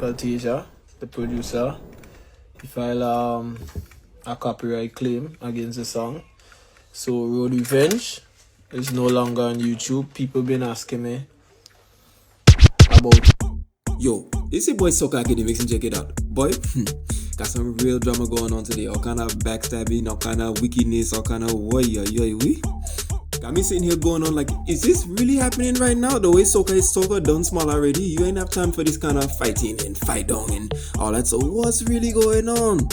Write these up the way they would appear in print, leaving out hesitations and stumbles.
Mical Teja, the producer. He filed a copyright claim against the song. So Road Revenge is no longer on YouTube. People been asking me about. Yo, this is boy Soca Academics and check it out. Boy, got some real drama going on today. All kind of backstabbing, all kind of wickedness, all kind of we. Got me sitting here going on like, is this really happening right now? The way Soca is Soca done small already, you ain't have time for this kind of fighting and fight down and all that. So what's really going on?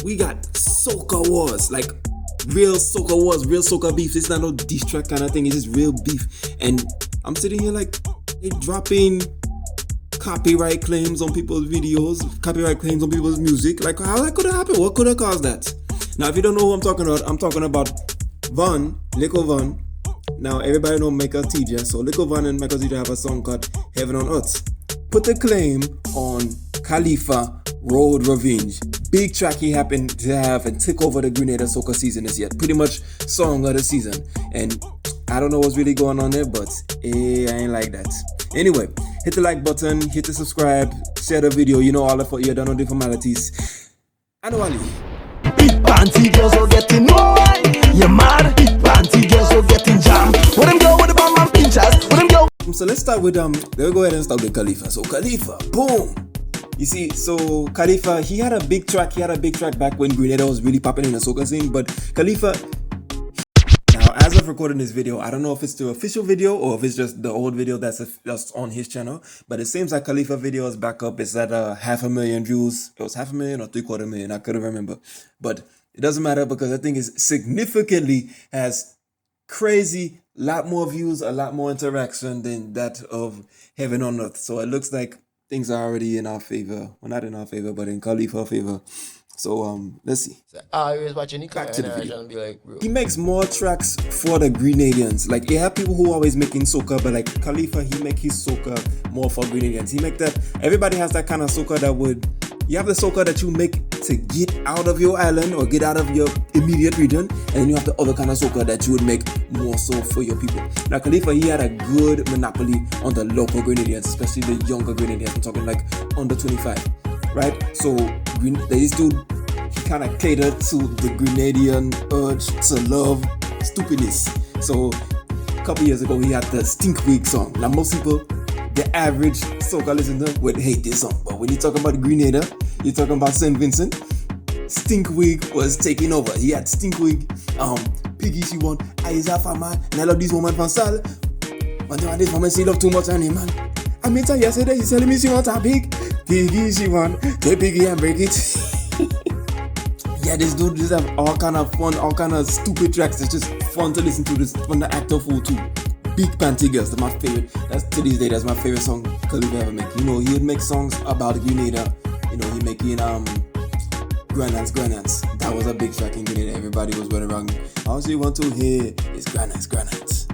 We got Soca wars, like real Soca wars, real Soca beef. It's not no diss track kind of thing. It's just real beef. And I'm sitting here like, they dropping copyright claims on people's videos, copyright claims on people's music. Like, how that could have happened? What could have caused that? Now, if you don't know who I'm talking about V'ghn, Khalifah V'ghn. Now, everybody know Mical Teja, so Khalifah V'ghn and Mical Teja have a song called Heaven on Earth. Put the claim on Khalifa Road Revenge. Big track he happened to have and take over the Grenadian Soca season this year. Pretty much song of the season. And I don't know what's really going on there, but I ain't like that. Anyway, hit the like button, hit the subscribe, share the video. You know all of you done on the formalities. Annually. Big panty girls are getting you mad? Big panty girls are getting jammed. What them go with the bomb and pinchers? What them go? So let's start with let's go ahead and start with Khalifa. So Khalifa, boom. You see, so Khalifa, he had a big track back when Grenadian was really popping in the soca scene, but Khalifa, now as of recording this video, I don't know if it's the official video or if it's just the old video that's on his channel, but it seems like Khalifa video is back up. It's at 500,000 views. It was 500,000 or 750,000, I couldn't remember, but it doesn't matter because I think it's significantly has crazy, lot more views, a lot more interaction than that of Heaven on Earth. So it looks like things are already in our favor. Well, not in our favor, but in Khalifa's favor. So let's see. So I was watching the Back to the video. and be like, bro. He makes more tracks for the Grenadians. Like, you have people who are always making soca, but like Khalifa, he make his soca more for Grenadians. He make that, everybody has that kind of soca that would, you have the soca that you make to get out of your island or get out of your immediate region, and then you have the other kind of soca that you would make more so for your people. Now Khalifa, he had a good monopoly on the local Grenadians, especially the younger Grenadians. I'm talking like under 25, right? So this dude, he kind of catered to the Grenadian urge to love stupidness. So a couple years ago, he had the Stink Week song. Now most people, the average soca listener would hate this song, but when you're talking about Grenada, you're talking about St. Vincent, Stink Week was taking over. He had Stink Week, Piggy she want, Aiza Fama, and I love this woman from Sal. But this woman she love too much on him, man. I met her yesterday, she's telling me she wants a Piggy she want, take Piggy and break it. Yeah, this dude just have all kind of fun, all kind of stupid tracks. It's just fun to listen to. This from the actor fool too. Big Panty Girls, that's my favorite. That's to this day, that's my favorite song Khalifa ever make. You know, he would make songs about Grenada. You know, he making Grenadians. That was a big track in Grenada. Everybody was running around. All she want to hear is Grenadians.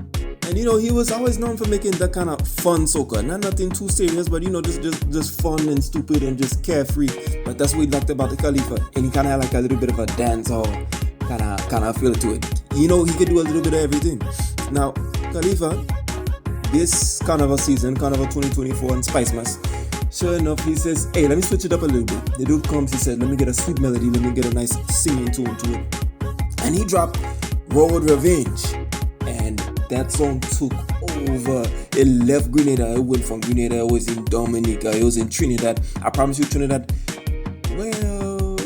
And you know, he was always known for making that kind of fun soca. Not nothing too serious, but you know, just fun and stupid and just carefree. But that's what we liked about the Khalifa. And he kind of had like a little bit of a dance hall kind of feel to it. You know, he could do a little bit of everything. Now, Khalifa, this Carnival season, Carnival 2024 and Spicemas, sure enough, he says, hey, let me switch it up a little bit. The dude comes, he said, let me get a sweet melody, let me get a nice singing tune to it. And he dropped Road Revenge. And that song took over. It left Grenada. It went from Grenada. It was in Dominica. It was in Trinidad. I promise you, Trinidad. Well,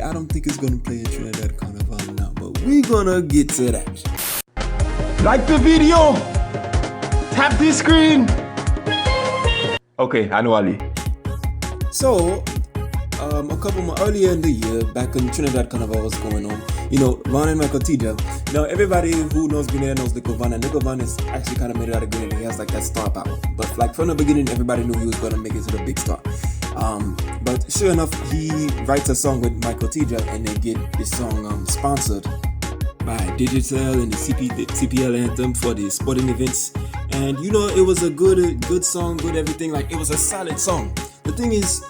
I don't think it's gonna play a Trinidad Carnival now, but we're gonna get to that. Like the video. Tap the screen. Okay, annually. So, a couple more earlier in the year, back when Trinidad Carnival was going on, you know, V'ghn and Mical Teja. Now, everybody who knows Grenada knows Khalifah V'ghn, and Khalifah V'ghn is actually kind of made it out of Grenada. He has like that star power. But like from the beginning, everybody knew he was going to make it to the big star. But sure enough, he writes a song with Mical Teja, and they get this song sponsored by Digital and the CPL anthem for the sporting events. And you know, it was a good song, good everything. Like, it was a solid song. The thing is,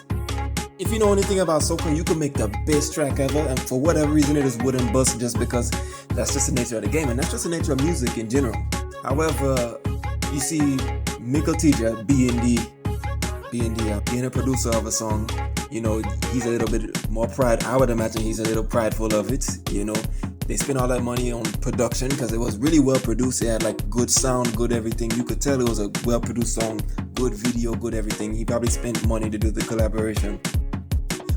if you know anything about soca, you can make the best track ever, and for whatever reason it just wouldn't bust, just because that's just the nature of the game, and that's just the nature of music in general. However, you see Mical Teja being being a producer of a song, you know, he's a little bit more pride. I would imagine he's a little prideful of it, you know. They spent all that money on production because it was really well produced. It had like good sound, good everything. You could tell it was a well produced song, good video, good everything. He probably spent money to do the collaboration.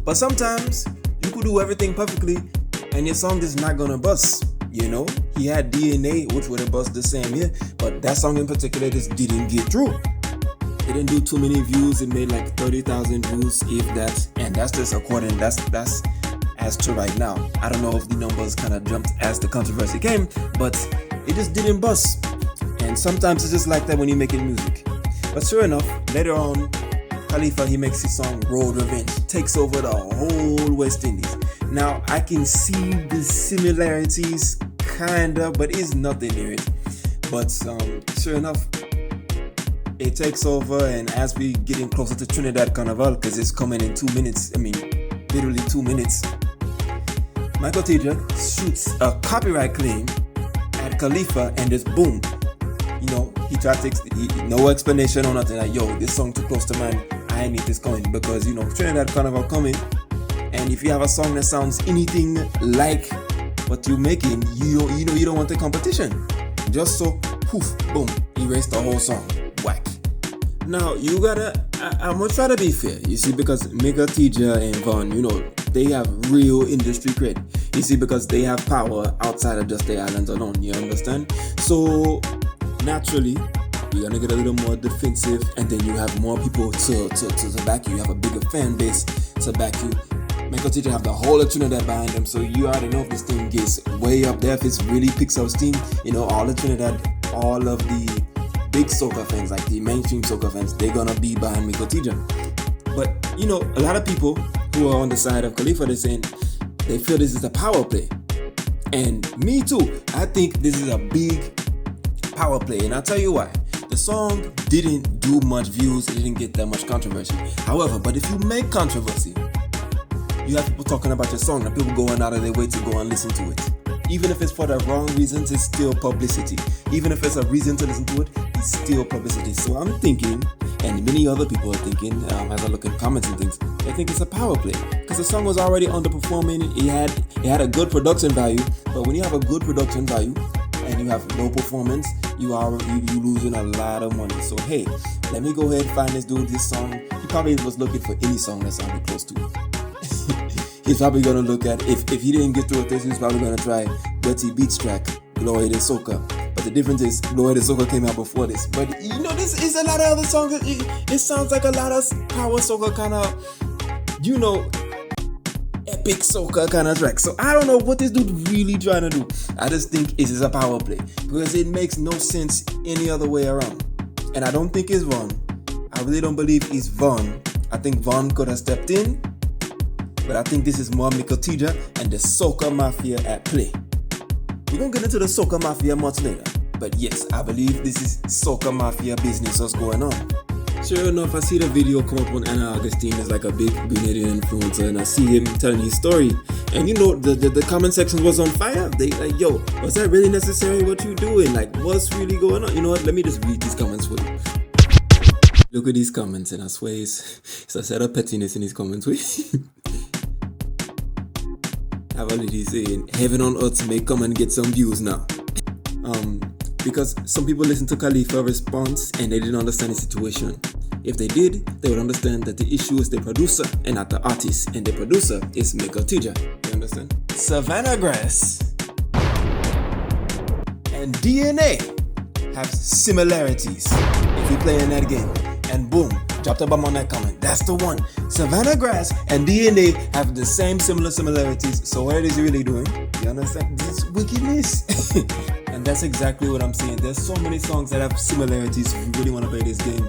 But sometimes you could do everything perfectly and your song is not gonna bust. You know, he had DNA, which would have bust the same year, but that song in particular just didn't get through. It didn't do too many views. It made like 30,000 views, if that, and that's just according. That's as to right now. I don't know if the numbers kind of jumped as the controversy came, but it just didn't bust. And sometimes it's just like that when you're making music. But sure enough, later on, Khalifa, he makes his song Road Revenge, takes over the whole West Indies. Now I can see the similarities, kinda, but it's nothing near it. But sure enough, it takes over, and as we getting closer to Trinidad Carnival, because it's coming in 2 minutes, I mean, literally 2 minutes, Mical Teja shoots a copyright claim at Khalifa, and just boom, you know, he tried to, no explanation or nothing, like, yo, this song too close to mine, I need this coming, because, you know, Trinidad Carnival coming, and if you have a song that sounds anything like what you're making, you know you don't want the competition. Just so, poof, boom, erase the whole song. Whack. Now you gotta, I'm gonna try to be fair, you see, because Mical Teja and V'ghn, you know, they have real industry cred. You see, because they have power outside of just the islands alone, you understand? So naturally, you're gonna get a little more defensive, and then you have more people to back you. You have a bigger fan base to back you. Mical Teja have the whole of Trinidad behind them, so you already know if this thing gets way up there, if it really picks up steam, you know, all of Trinidad, all of the big soca fans, like the mainstream soca fans, they're gonna be behind Mical Teja. But, you know, a lot of people who are on the side of Khalifa, they're saying they feel this is a power play. And me too, I think this is a big power play, and I'll tell you why. The song didn't do much views, it didn't get that much controversy. However, but if you make controversy, you have people talking about your song and people going out of their way to go and listen to it. Even if it's for the wrong reasons, it's still publicity. Even if it's a reason to listen to it, it's still publicity. So I'm thinking, and many other people are thinking, as I look at comments and things, they think it's a power play. Because the song was already underperforming, it had a good production value, but when you have a good production value and you have no performance, you losing a lot of money. So hey, let me go ahead and find this dude this song. He probably was looking for any song that sounded close to it. He's probably gonna look at, if he didn't get through with this, he's probably gonna try Betty Beats track, Glory to Soca. But the difference is, Glory to Soca came out before this. But you know, this is a lot of other songs. It sounds like a lot of power soca kind of, you know, epic soca kind of track. So I don't know what this dude really trying to do. I just think it is a power play, because it makes no sense any other way around. And I don't think it's V'ghn. I really don't believe it's V'ghn. I think V'ghn could have stepped in, but I think this is more Mical Teja and the Soca Mafia at play. We're gonna get into the Soca Mafia much later, but yes, I believe this is Soca Mafia business that's going on. Sure enough, I see the video come up on Anna Augustine as like a big Grenadian influencer, and I see him telling his story. And you know, the comment section was on fire. They like, yo, was that really necessary what you doing? Like, what's really going on? You know what? Let me just read these comments for you. Look at these comments, and I swear it's a set of pettiness in these comments. Have a lady saying, heaven on earth may come and get some views now. Because some people listen to Khalifa's response and they didn't understand the situation. If they did, they would understand that the issue is the producer and not the artist, and the producer is Mical Teja. You understand? Savannah Grass and DNA have similarities. If you're playing that game, and boom, dropped a bomb on that comment. That's the one. Savannah Grass and DNA have the same similarities. So what is he really doing? You understand? This wickedness. And that's exactly what I'm saying. There's so many songs that have similarities. If you really want to play this game,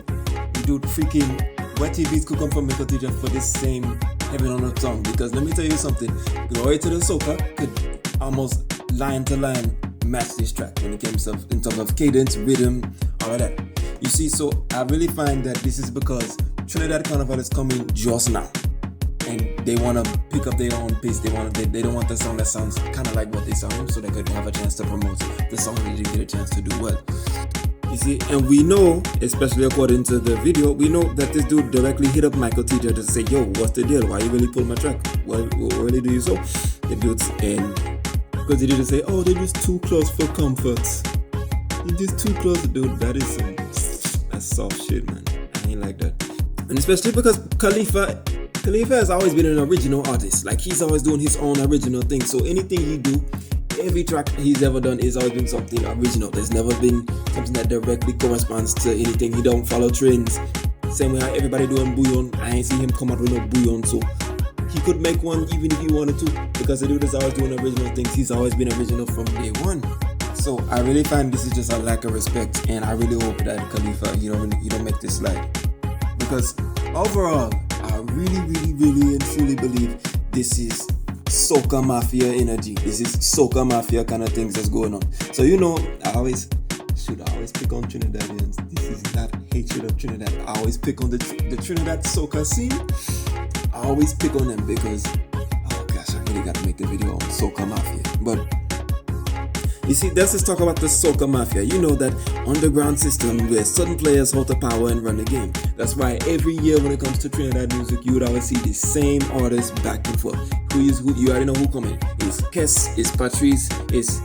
dude, freaking Wetty Beats could come from Mical Teja for this same Heaven on Earth song. Because let me tell you something, Glory to the Soca could almost line to line match this track when it comes in terms of cadence, rhythm, all of that. You see, so I really find that this is because Trinidad Carnival is coming just now, and they want to pick up their own pace. They don't want the song that sounds kind of like what they sound, so they could have a chance to promote the song that they didn't get a chance to do well. You see, and we know, especially according to the video, we know that this dude directly hit up Mical Teja to say, yo, what's the deal? Why you really pull my track? What really do you so? The dude's in, because he didn't say, oh, they're just too close for comfort. You're just too close, dude. That's soft shit, man. I ain't like that. And especially because Khalifa has always been an original artist. Like, he's always doing his own original thing. So anything he do, every track he's ever done is always been something original. There's never been something that directly corresponds to anything. He don't follow trends. Same way how everybody doing bouillon. I ain't seen him come out with no bouillon. So he could make one even if he wanted to, because the dude is always doing original things. He's always been original from day one. So I really find this is just a lack of respect, and I really hope that Khalifa, you don't make this slide. Because overall, I really and truly believe this is Soca Mafia energy. This is Soca Mafia kind of things that's going on. So I always pick on Trinidadians. This is not hatred of Trinidad. I always pick on the Trinidad Soca scene. I always pick on them because, oh gosh, I really gotta make a video on Soca Mafia. But you see, let's just talk about the Soca Mafia. You know that underground system where certain players hold the power and run the game. That's why every year when it comes to Trinidad music, you would always see the same artists back and forth. Who? You already know who coming. It's Kes, it's Patrice, it's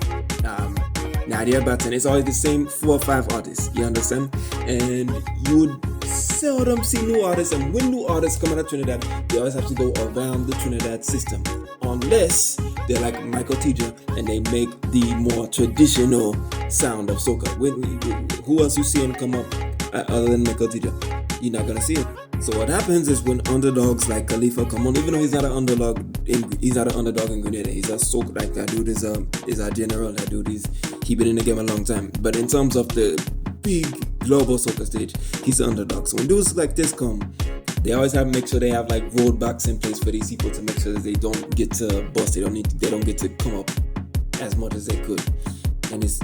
Nadia Batten. It's always the same 4 or 5 artists. You understand? And you would seldom see new artists. And when new artists come out of Trinidad, they always have to go around the Trinidad system. Unless they're like Mical Teja and they make the more traditional sound of soca. Who else you see him come up other than Mical Teja? You're not gonna see it. So what happens is when underdogs like Khalifa come on, even though he's not an underdog in Grenadian, he's a soca, like that dude is a general. That dude he been in the game a long time. But in terms of the big global soca stage, he's an underdog. So when dudes like this come, they always have to make sure they have like roadblocks in place for these people to make sure that they don't get to bust. They don't get to come up as much as they could. And it's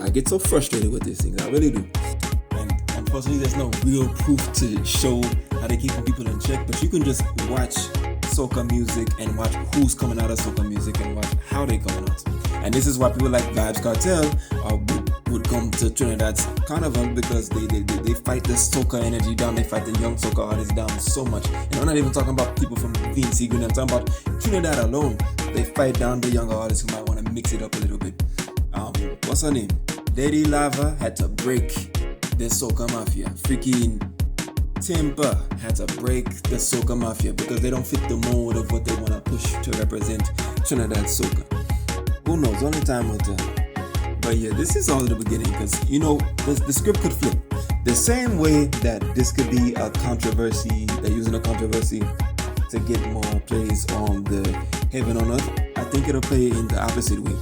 I get so frustrated with these things. I really do. And unfortunately, there's no real proof to show how they keeping people in check. But you can just watch soca music and watch who's coming out of soca music and watch how they coming out. And this is why people like Vybz Kartel would come to Trinidad's carnival, because they fight the soca energy down. They fight the young soca artists down so much. And I'm not even talking about people from V'ghn. I'm talking about Trinidad alone. They fight down the younger artists who might want to mix it up a little bit. What's her name? Lady Lava had to break the Soca Mafia. Freaking Temper had to break the Soca Mafia because they don't fit the mold of what they want to push to represent Trinidad soca. Who knows? Only time will tell. But yeah, this is all the beginning, because the script could flip. The same way that this could be a controversy, they're using a controversy to get more plays on the Heaven on Earth, I think it'll play in the opposite way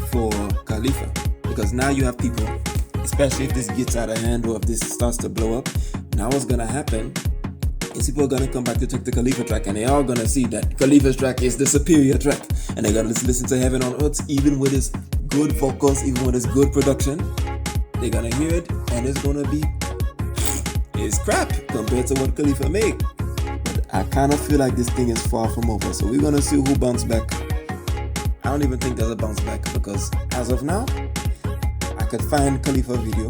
for Khalifa. Because now you have people, especially if this gets out of hand or if this starts to blow up, now what's gonna happen is people are gonna come back to check the Khalifa track, and they are gonna see that Khalifa's track is the superior track, and they're gonna listen to Heaven on Earth, even with his good vocals, even with his good production. They're gonna hear it, and it's crap compared to what Khalifa made. But I kind of feel like this thing is far from over, so we're gonna see who bounce back. I don't even think there's a bounce back, because as of now, I could find Khalifa video,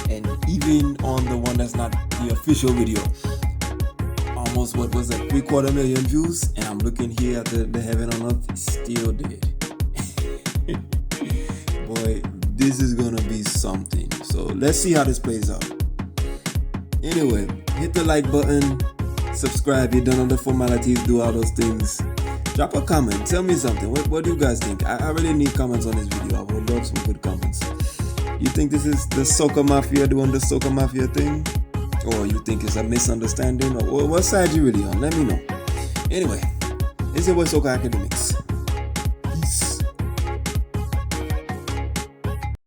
and even on the one that's not the official video, almost 750,000 views, and I'm looking here at the Heaven on Earth, it's still dead. Boy, this is gonna be something. So let's see how this plays out. Anyway, hit the like button, subscribe, you're done all the formalities, do all those things. Drop a comment, tell me something. What do you guys think? I really need comments on this video. I would love some good comments. You think this is the Soca Mafia doing the Soca Mafia thing? Or you think it's a misunderstanding? Or what side you really on? Let me know. Anyway, it's your boy Soca Academics.